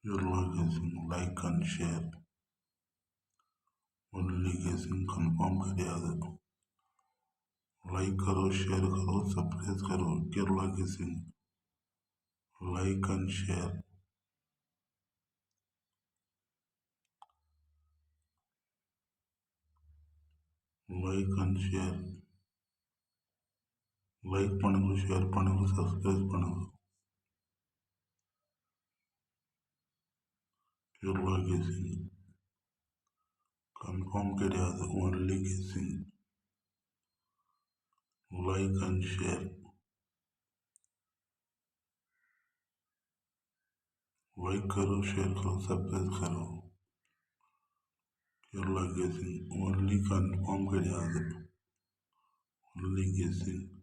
Your guessing, like and share. Only गेसिंग confirm करे आदत लाइक करो शेयर करो सब्सक्राइब करो केरला गेसिंग like and share like and share like பண்ணுங்க ஷேர் பண்ணுங்க சப்ஸ்கிரைப் பண்ணுங்க கேரளா गेसिंग कंफर्म கிடையாது ओनली गेसिंग लाइक एंड शेयर लाइक करो शेयर करो सब्सक्राइब करो केरला गेसिंग ओनली कंफर्म கிடையாது ओनली गेसिंग